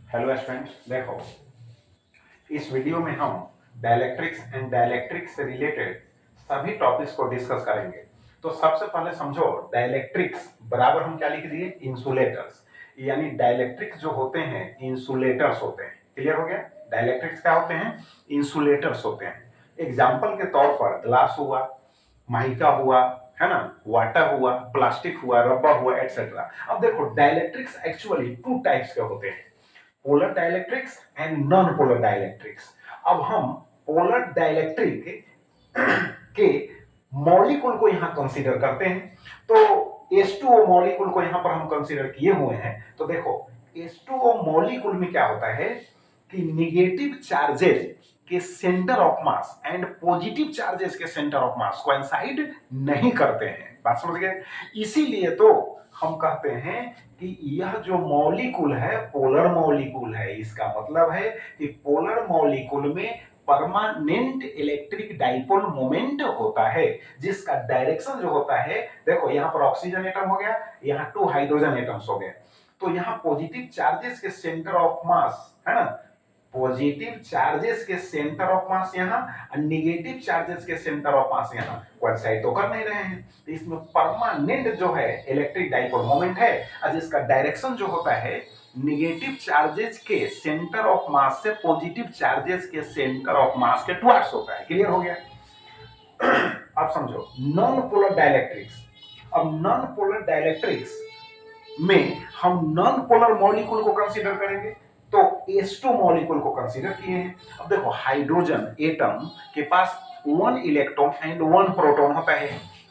Hello students, देखो इस video में हम डाइलेक्ट्रिक्स एंड डाइलेक्ट्रिक्स से रिलेटेड सभी टॉपिक्स को डिस्कस करेंगे। तो सबसे पहले समझो, डाइलेक्ट्रिक्स बराबर हम क्या लिख दिए, इंसुलेटर्स। यानी डाइलेक्ट्रिक्स जो होते हैं इंसुलेटर्स होते हैं। क्लियर हो गया? डाइलेक्ट्रिक्स क्या होते हैं? इंसुलेटर्स होते हैं। एग्जाम्पल के तौर पर ग्लास हुआ, माइका हुआ, है ना, वाटर हुआ, प्लास्टिक हुआ, रबर हुआ, एटसेट्रा। अब देखो डाइलेक्ट्रिक्स एक्चुअली टू टाइप्स के होते हैं, polar dielectrics and non polar dielectrics. अब हम पोलर डाइलेक्ट्रिक के मॉलिक्यूल को यहां कंसीडर करते हैं। तो H2O मॉलिक्यूल को यहां पर हम कंसीडर किए हुए हैं। तो देखो H2O मॉलिक्यूल में क्या होता है कि निगेटिव चार्जेस के centre of mass and positive charges के सेंटर ऑफ मास कोइंसाइड नहीं करते हैं। बात समझ गए? इसीलिए तो हम कहते हैं कि यह जो मॉलिक्यूल है पोलर मॉलिक्यूल है। इसका मतलब है कि पोलर मॉलिक्यूल में परमानेंट इलेक्ट्रिक डाइपोल मोमेंट होता है, जिसका डायरेक्शन जो होता है, देखो यहां पर ऑक्सीजन एटम हो गया, यहां 2 हाइड्रोजन एटम्स हो गए। तो यहां पॉजिटिव चार्जेस के सेंटर ऑफ मास, है ना, पॉजिटिव चार्जेस के सेंटर ऑफ मास यहां और निगेटिव चार्जेस के सेंटर ऑफ मास यहां कोइंसाइड तो कर नहीं रहे हैं। तो इसमें परमानेंट जो है इलेक्ट्रिक डाइपोल मोमेंट है और जिसका डायरेक्शन जो होता है निगेटिव चार्जेस के सेंटर ऑफ मास से पॉजिटिव चार्जेस के सेंटर ऑफ मास के टुवर्ड्स होता है। क्लियर हो गया? अब समझो नॉन पोलर डाइलेक्ट्रिक्स। अब नॉन पोलर डाइलेक्ट्रिक्स में हम नॉन पोलर मॉलिक्यूल को कंसीडर करेंगे। तो H2 मॉलिक्यूल को कंसीडर किए हैं। अब देखो हाइड्रोजन एटम के पास 1 इलेक्ट्रॉन एंड 1 प्रोटॉन होता है।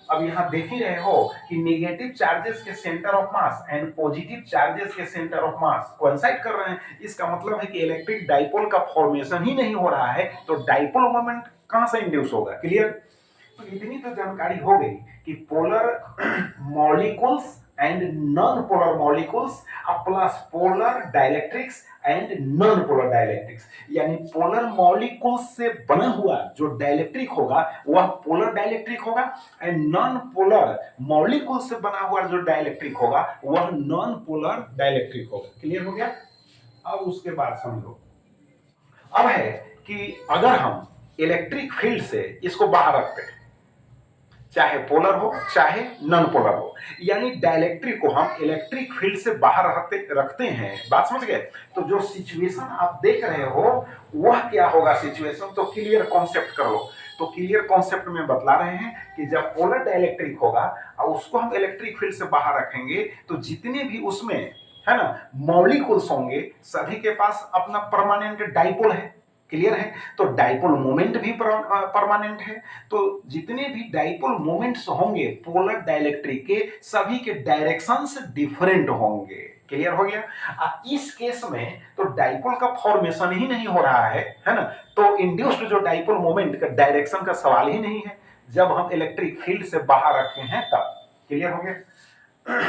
अब यहां देख ही रहे हो कि नेगेटिव चार्जेस के centre of mass and positive charges के सेंटर ऑफ मास कोइंसाइड कर रहे हैं। इसका मतलब है कि इलेक्ट्रिक डाइपोल का फॉर्मेशन ही नहीं हो रहा है, तो डाइपोल मोमेंट कहां से इंड्यूस होगा? क्लियर? तो इतनी तो जानकारी हो गई कि polar molecules and non polar molecules plus polar dielectrics and non polar dielectrics. यानी पोलर मॉलिक्यूल्स से बना हुआ जो डाइलेक्ट्रिक होगा वह पोलर डाइलेक्ट्रिक होगा एंड नॉन पोलर मॉलिक्यूल से बना हुआ जो डाइलेक्ट्रिक होगा वह नॉन पोलर डाइलेक्ट्रिक होगा। क्लियर हो गया? अब उसके बाद समझो, अब है कि अगर हम इलेक्ट्रिक फील्ड से इसको बाहर रखते हैं, चाहे पोलर हो चाहे नॉन पोलर हो, यानी डाइलेक्ट्रिक को हम इलेक्ट्रिक फील्ड से बाहर रखते हैं। बात समझ गए? तो जो सिचुएशन आप देख रहे हो वह क्या होगा सिचुएशन, तो क्लियर कॉन्सेप्ट कर लो। तो क्लियर कॉन्सेप्ट में बतला रहे हैं कि जब पोलर डाइलेक्ट्रिक होगा और उसको हम इलेक्ट्रिक फील्ड से बाहर रखेंगे तो जितने भी उसमें, है ना, मॉलिक्यूल्स होंगे सभी के पास अपना परमानेंट डाइपोल है। क्लियर है? तो डाइपोल मोमेंट भी परमानेंट है। तो जितने भी डाइपोल मोमेंट्स होंगे पोलर डाइलेक्ट्रिक के सभी के डायरेक्शंस डिफरेंट होंगे। क्लियर हो गया? इस केस में तो डाइपोल का फॉर्मेशन ही नहीं हो रहा है ना, तो इंड्यूस्ड जो डाइपोल मोमेंट का डायरेक्शन का सवाल ही नहीं है जब हम इलेक्ट्रिक फील्ड से बाहर रखे हैं तब। क्लियर हो गया?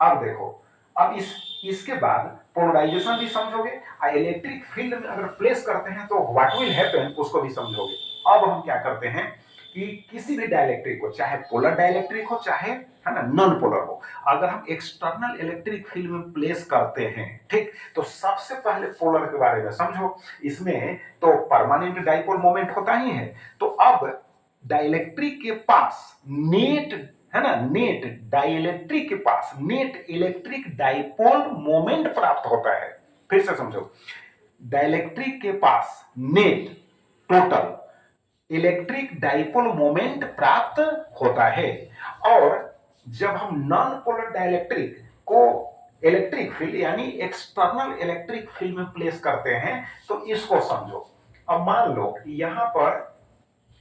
अब देखो, अब इसके बाद पोलराइजेशन भी समझोगे और इलेक्ट्रिक फील्ड में अगर प्लेस करते हैं तो व्हाट विल हैपन उसको भी समझोगे। अब हम क्या करते हैं कि किसी भी डाइलेक्ट्रिक को, चाहे पोलर डाइलेक्ट्रिक हो चाहे, है ना, नॉन पोलर हो, अगर हम एक्सटर्नल इलेक्ट्रिक फील्ड में प्लेस करते हैं, ठीक, तो सबसे पहले पोलर के बारे में समझो। इसमें तो परमानेंट डाइपोल मोमेंट होता ही है। तो अब डाइलेक्ट्रिक के पास नेट, है ना, नेट डाइलेक्ट्रिक के पास नेट इलेक्ट्रिक डाइपोल मोमेंट प्राप्त होता है। फिर से समझो, डाइलेक्ट्रिक के पास net total electric dipole moment प्राप्त होता है। और जब हम नॉन पोलर डाइलेक्ट्रिक को इलेक्ट्रिक फील्ड यानी एक्सटर्नल इलेक्ट्रिक फील्ड में प्लेस करते हैं तो इसको समझो। अब मान लो यहां पर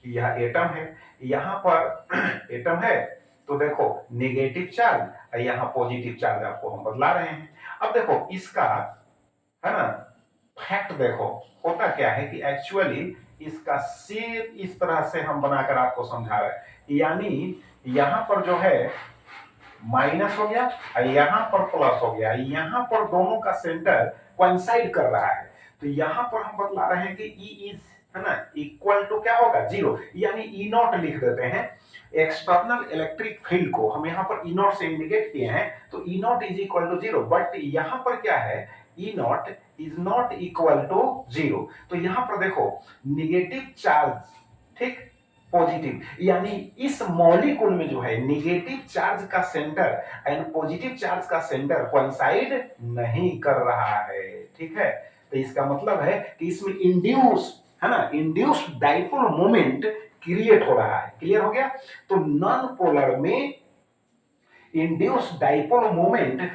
यह एटम है, यहां पर एटम है, तो देखो नेगेटिव चार्ज और यहां पॉजिटिव चार्ज आपको हम बतला रहे हैं। अब देखो इसका, है ना, फैक्ट देखो होता क्या है कि एक्चुअली इसका शेप इस तरह से हम बनाकर आपको समझा रहे हैं। यानी यहां पर जो है माइनस हो गया और यहां पर प्लस हो गया, यहां पर दोनों का सेंटर कोइंसाइड कर रहा है। तो यहां पर हम बतला रहे हैं कि ई इज, है ना, इक्वल टू क्या होगा, 0, यानी ई नॉट लिख देते हैं। एक्सटर्नल इलेक्ट्रिक फील्ड को हम यहां पर ई नॉट से इंडिकेट किए हैं, तो E naught is equal to 0। But यहां पर क्या है E naught is not equal to 0। तो यहां पर देखो निगेटिव चार्ज, ठीक, पॉजिटिव, यानी इस मॉलिक्यूल में जो है निगेटिव चार्ज का सेंटर एंड पॉजिटिव चार्ज का सेंटर कोइंसाइड नहीं कर रहा है, ठीक है। तो इसका मतलब है कि इसमें इंड्यूस, है ना, इंड्यूस्ड डाइपोल मोमेंट क्रिएट हो रहा है। क्लियर हो गया। तो नॉन पोलर में इंड्यूस्ड डाइपोल मोमेंट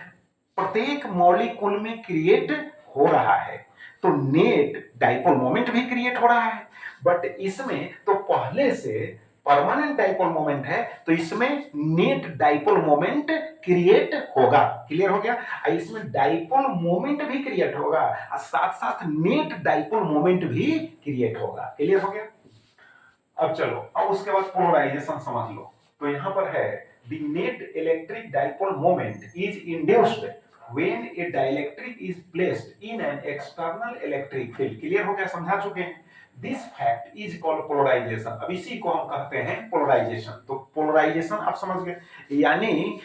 प्रत्येक मॉलिक्यूल में क्रिएट हो रहा है। तो नेट डाइपोल मोमेंट भी क्रिएट हो रहा है, बट इसमें तो पहले से परमानेंट डाइपोल मोमेंट है, तो इसमें नेट डाइपोल मोमेंट क्रिएट होगा। क्लियर हो गया। इसमें डाइपोल मोमेंट भी क्रिएट होगा और साथ साथ नेट डाइपोल मोमेंट भी क्रिएट होगा। क्लियर हो गया। अब चलो, अब उसके बाद पोलराइजेशन समझ लो। तो यहां पर है the net electric dipole moment is induced when a dielectric is placed in an external electric field। Clear हो गया, समझा चुके हैं। This fact is called polarisation. अब इसी को हम कहते हैं पोलराइजेशन। तो पोलराइजेशन आप समझ गए, यानी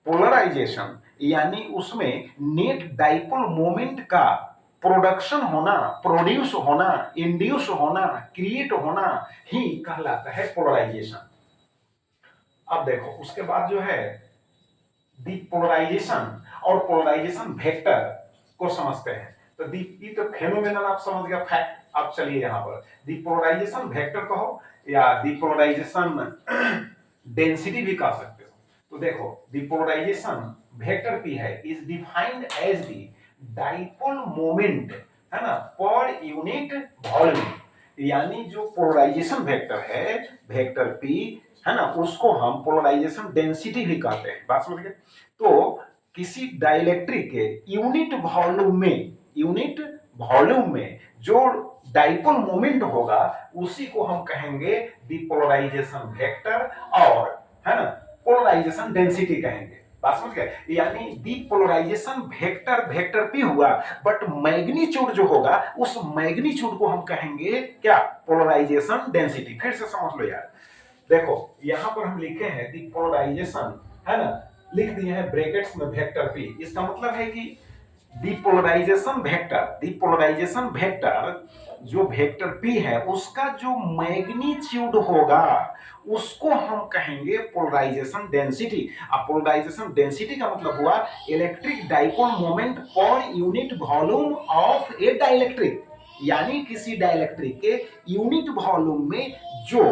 पोलराइजेशन यानी उसमें नेट डाइपोल मोमेंट का प्रोडक्शन होना, प्रोड्यूस होना, इंड्यूस होना, क्रिएट होना ही कहलाता है पोलराइजेशन। अब देखो उसके बाद जो है डिपोलराइजेशन और पोलराइजेशन वेक्टर को समझते हैं। तो ये तो फेनोमेनन आप समझ गया, फैक्ट। अब चलिए यहां पर डिपोलराइजेशन वेक्टर कहो या डिपोलराइजेशन डेंसिटी भी कह सकते हो। तो देखो डिपोलराइजेशन वेक्टर पी है is defined as the dipole moment, है ना, पर यूनिट वॉल्यूम। यानी जो पोलराइजेशन वेक्टर है, वेक्टर पी, है ना, उसको हम पोलराइजेशन डेंसिटी भी कहते हैं। बात समझ गए। तो किसी डाइलेक्ट्रिक के यूनिट वॉल्यूम में जो डाइपोल मोमेंट होगा उसी को हम कहेंगे डिपोलराइजेशन वेक्टर और, है ना, पोलराइजेशन डेंसिटी कहेंगे। बात समझ गए। यानी डिपोलराइजेशन वेक्टर वेक्टर पी हुआ, बट मैग्नीट्यूड जो होगा उस मैग्नीट्यूड को हम कहेंगे क्या, पोलराइजेशन डेंसिटी। फिर से समझ लो यार। देखो यहां पर हम लिखे हैं डिपोलराइजेशन, है ना, लिख दिए हैं ब्रैकेट्स में वेक्टर पी। इसका मतलब है कि डिपोलराइजेशन वेक्टर जो वेक्टर पी है उसका जो मैग्नीट्यूड होगा उसको हम कहेंगे पोलराइजेशन डेंसिटी। अब पोलराइजेशन डेंसिटी का मतलब हुआ इलेक्ट्रिक डाइपोल मोमेंट पर unit volume of A dielectric. यानी किसी डाइलेक्ट्रिक के यूनिट वॉल्यूम में जो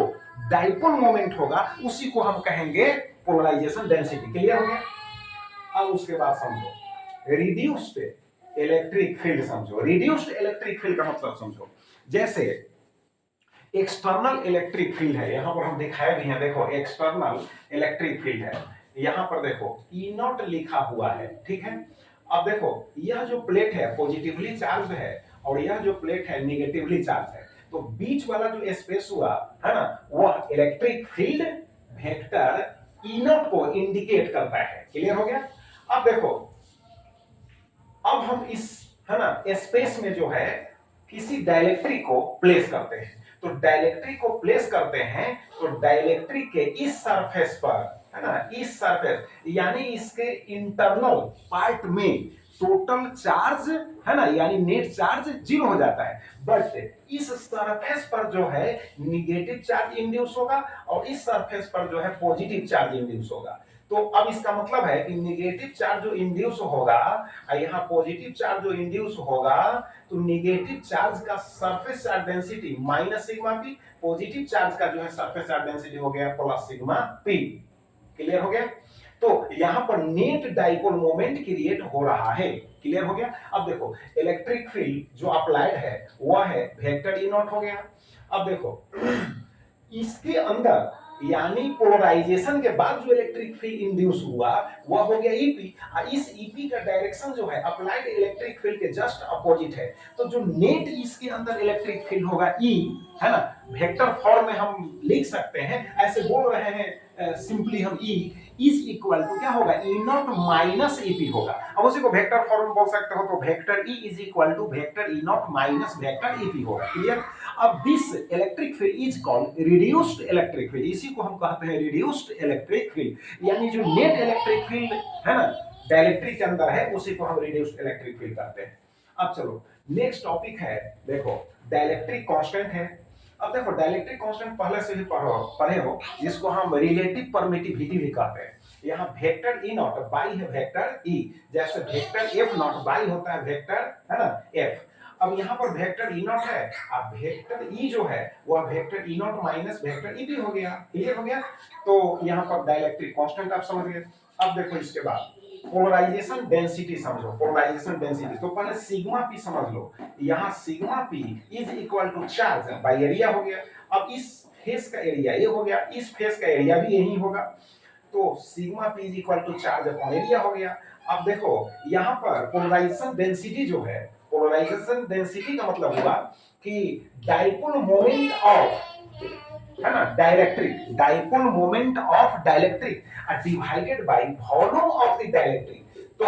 डाइपोल मोमेंट होगा उसी को हम कहेंगे पोलराइजेशन डेंसिटी। क्लियर हो गया। अब उसके बाद समझो रिड्यूस्ड इलेक्ट्रिक फील्ड। समझो रिड्यूस्ड इलेक्ट्रिक फील्ड का मतलब समझो। जैसे एक्सटर्नल इलेक्ट्रिक फील्ड है, यहां पर हम दिखाए भी हैं, देखो एक्सटर्नल इलेक्ट्रिक फील्ड है, यहां पर देखो ई नॉट लिखा हुआ है, ठीक है। अब देखो यह जो प्लेट है पॉजिटिवली चार्ज है और यह जो प्लेट है निगेटिवली चार्ज है। तो बीच वाला जो स्पेस हुआ, है ना, वह electric field vector E not को इंडिकेट करता है। क्लियर हो गया। अब देखो अब हम इस, है ना, स्पेस में जो है किसी डाइलेक्ट्रिक को प्लेस करते हैं। तो डाइलेक्ट्रिक को प्लेस करते हैं तो डाइलेक्ट्रिक के इस सरफेस पर, है ना, इस सरफेस यानी इसके इंटरनल पार्ट में टोटल चार्ज, है ना, यानी नेट चार्ज 0 हो जाता है। बट इस सरफेस पर जो है निगेटिव चार्ज इंड्यूस होगा और इस सरफेस पर जो है पॉजिटिव चार्ज इंड्यूस होगा। तो अब इसका मतलब है कि निगेटिव चार्ज जो इंड्यूस होगा और यहाँ पॉजिटिव चार्ज जो इंड्यूस होगा, तो निगेटिव चार्ज का surface charge density minus sigma P, positive charge का जो है सरफेस चार्ज डेंसिटी हो गया प्लस सिग्मा पी। क्लियर हो गया। तो यहां पर नेट डाइपोल मोमेंट क्रिएट हो रहा है। क्लियर हो गया। अब देखो इलेक्ट्रिक फील्ड जो अप्लाइड है वह है वेक्टर ई नॉट हो गया। अब देखो इसके अंदर यानी पोलराइजेशन के बाद जो इलेक्ट्रिक फील्ड इंड्यूस हुआ वह हो गया ईपी। इस ईपी का डायरेक्शन जो है अप्लाइड इलेक्ट्रिक फील्ड के जस्ट अपोजिट है। तो जो नेट इसके अंदर इलेक्ट्रिक फील्ड होगा ई, है ना, वेक्टर फॉर्म में हम लिख सकते हैं, ऐसे बोल रहे हैं सिंपली हम ई इज इक्वल टू क्या होगा, ई नॉट माइनस ईपी होगा। अब उसी को वेक्टर फॉर्म में बोल सकते हो तो vector E is equal to vector E naught minus vector E P होगा। क्लियर। अब this electric field is called reduced electric field. इसी को हम कहते हैं रिड्यूस्ड इलेक्ट्रिक फील्ड। यानी जो नेट इलेक्ट्रिक फील्ड है ना डाइलेक्ट्रिक के अंदर है उसी को हम रिड्यूस्ड इलेक्ट्रिक फील्ड कहते हैं। अब चलो नेक्स्ट टॉपिक है, देखो डाइलेक्ट्रिक कांस्टेंट है। अब देखो डाइलेक्ट्रिक कांस्टेंट पहले से ही पढ़े हो, जिसको हम रिलेटिव परमिटिविटी भी कहते हैं। यहाँ वेक्टर ई नॉट बाई है वेक्टर ई, जैसे वेक्टर एफ नॉट बाई होता है वेक्टर, है ना, एफ। अब यहाँ पर वेक्टर ई नॉट है, अब वेक्टर ई जो है वो vector E naught minus vector E भी हो गया, क्लियर हो गया। तो यहाँ पर डाइलेक्ट्रिक कांस्टेंट आप समझ गए। अब देखो इसके बाद पोलराइजेशन डेंसिटी समझो, पोलराइजेशन डेंसिटी तो पहले सिग्मा पी समझ लो। यहाँ sigma P is equal to charge by area हो गया। अब इस फेस का एरिया ये हो गया, इस फेस का एरिया भी यही होगा, तो sigma P is equal to charge upon area हो गया। अब देखो यहाँ पर पोलराइजेशन डेंसिटी जो है, पोलराइजेशन डेंसिटी का मतलब हुआ कि डाइपोल मोमेंट ऑफ, है ना, dielectric, dipole moment of dielectric divided by volume of the dielectric. तो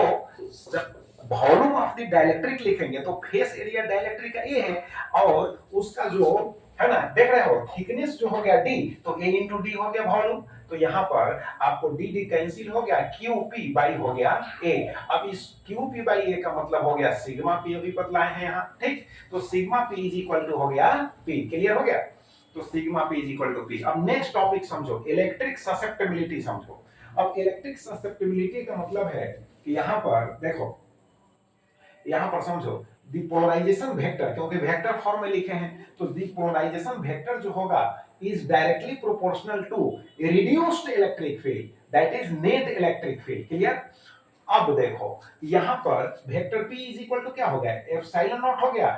वॉल्यूम ऑफ द डाइलेक्ट्रिक लिखेंगे तो फेस एरिया डाइलेक्ट्रिक का ए है, और उसका जो है ना, देख रहे हो थिकनेस जो हो गया डी, तो ए इंटू डी हो गया वॉल्यूम। तो यहाँ पर आपको डी डी कैंसिल हो गया, क्यू पी बाई हो गया ए। अब इस क्यू पी बाई ए का मतलब हो गया सिग्मा पी, अभी बतलाए हैं यहाँ, ठीक। तो sigma P is equal to हो गया पी, क्लियर हो गया। तो sigma P is equal to P. अब नेक्स्ट टॉपिक समझो, इलेक्ट्रिक ससेप्टिबिलिटी समझो। अब इलेक्ट्रिक ससेप्टिबिलिटी का मतलब है कि यहाँ पर देखो, यहाँ पर समझो पोलराइजेशन वेक्टर, क्योंकि वेक्टर फॉर्म में लिखे हैं, तो पोलराइजेशन वेक्टर जो होगा is directly proportional to reduced electric field, that is net electric field, clear. अब देखो यहाँ पर vector P is equal to क्या हो गया, एप्सिलॉन नॉट हो गया,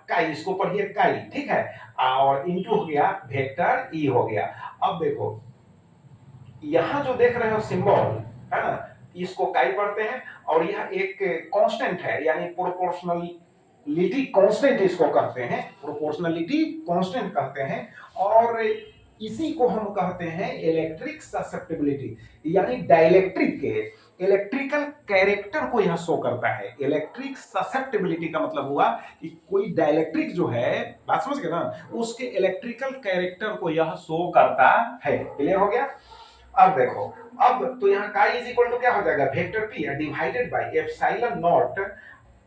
काई, इसको पढ़िए काई, ठीक है, और इनटू हो गया वेक्टर E हो गया। अब देखो यहाँ जो देख रहे हो सिंबल, है ना, इसको काई पढ़ते हैं, और यह एक कांस्टेंट है, यानी प्रोपोर्शनलिटी कांस्टेंट इसको कहते हैं, प्रोपोर्शनलिटी कांस्टेंट कहते हैं, और इसी को हम कहते हैं इलेक्ट्रिक ससेप्टिबिलिटी, यानी डाइलेक्ट्रिक के इलेक्ट्रिकल कैरेक्टर को यह शो करता है। इलेक्ट्रिक ससेप्टिबिलिटी का मतलब हुआ कि कोई डाइलेक्ट्रिक जो है, बात समझ गए ना, उसके इलेक्ट्रिकल कैरेक्टर को यह शो करता है, क्लियर हो गया। अब देखो, अब तो यहाँ काई इज इक्वल टू क्या हो जाएगा, vector P divided by epsilon naught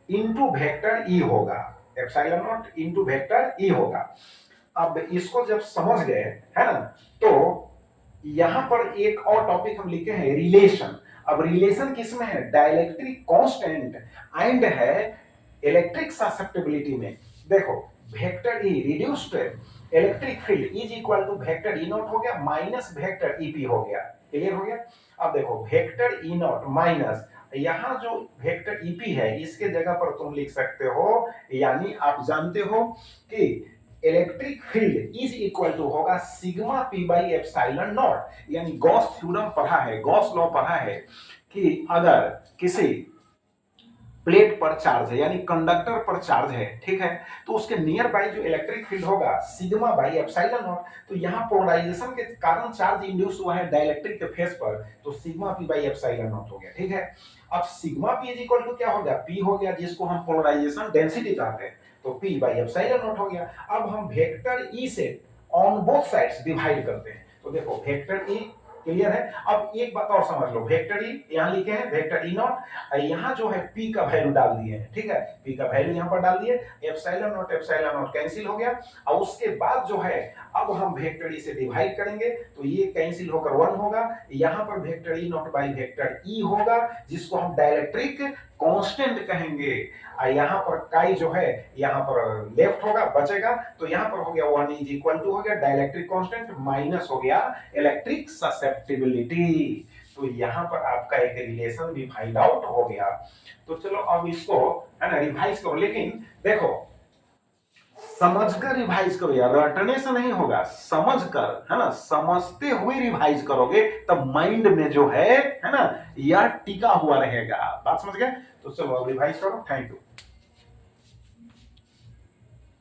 into vector E होगा, epsilon naught into vector E होगा। अब इसको जब समझ गए, है ना, तो यहां पर एक और टॉपिक हम लिखे हैं रिलेशन। अब रिलेशन किसमें है, डाइलेक्ट्रिक कांस्टेंट एंड है इलेक्ट्रिक ससेप्टिबिलिटी में। देखो vector E reduced electric field is equal to vector E naught हो गया माइनस वेक्टर ई पी हो गया, क्लियर हो गया। अब देखो वेक्टर ई नॉट माइनस, यहाँ जो वेक्टर ई पी है इसके जगह पर तुम लिख सकते हो, यानी आप जानते हो कि electric field is equal to होगा sigma P by epsilon naught, यानी गॉस थ्योरम पढ़ा है, गॉस लॉ पढ़ा है कि अगर किसी प्लेट पर चार्ज है, यानी कंडक्टर पर चार्ज है, ठीक है, तो उसके नियर बाई जो इलेक्ट्रिक फील्ड होगा सिग्मा बाई एप्सिलॉन नॉट। तो यहाँ पोलराइजेशन के कारण चार्ज इंड्यूस हुआ है डाइलेक्ट्रिक के फेस पर, तो sigma P by epsilon naught हो गया, ठीक है। अब sigma P is equal to क्या हो गया, पी हो गया, जिसको हम पोलराइजेशन डेंसिटी कहते हैं, तो P बाई एप्सिलॉन नॉट हो गया। अब हम वेक्टर E से ऑन बोथ साइड्स डिवाइड करते हैं, तो देखो वेक्टर E, क्लियर है। अब एक बात और समझ लो, वेक्टर E यहाँ लिखे हैं वेक्टर E नॉट, यहाँ जो है P का वैल्यू डाल दिए हैं, ठीक है, P का वैल्यू यहाँ पर डाल दिए, एप्सिलॉन नॉट कैंसिल हो गया। और उसके बाद जो है अब हम वेक्टर E से डिवाइड करेंगे, तो ये कैंसिल होकर 1 होगा, यहाँ पर vector E not by vector E होगा, जिसको हम डाइलेक्ट्रिक कांस्टेंट कहेंगे। यहाँ पर काई जो है यहाँ पर लेफ्ट होगा, बचेगा, तो यहाँ पर हो गया 1 इज इक्वल टू हो गया डाइलेक्ट्रिक कांस्टेंट माइनस हो गया इलेक्ट्रिक ससेप्टिबिलिटी। तो यहाँ पर आपका एक रिलेशन भी फाइंड आउट हो गया। तो चलो अब इसको, है ना, रिवाइज करो, लेकिन देखो समझकर रिवाइज करो यार, रटने से नहीं होगा, समझकर, है ना, समझते हुए रिवाइज करोगे तब माइंड में जो है ना, यह टिका हुआ रहेगा। बात समझ गए। तो चलो अब रिवाइज करो। Thank you.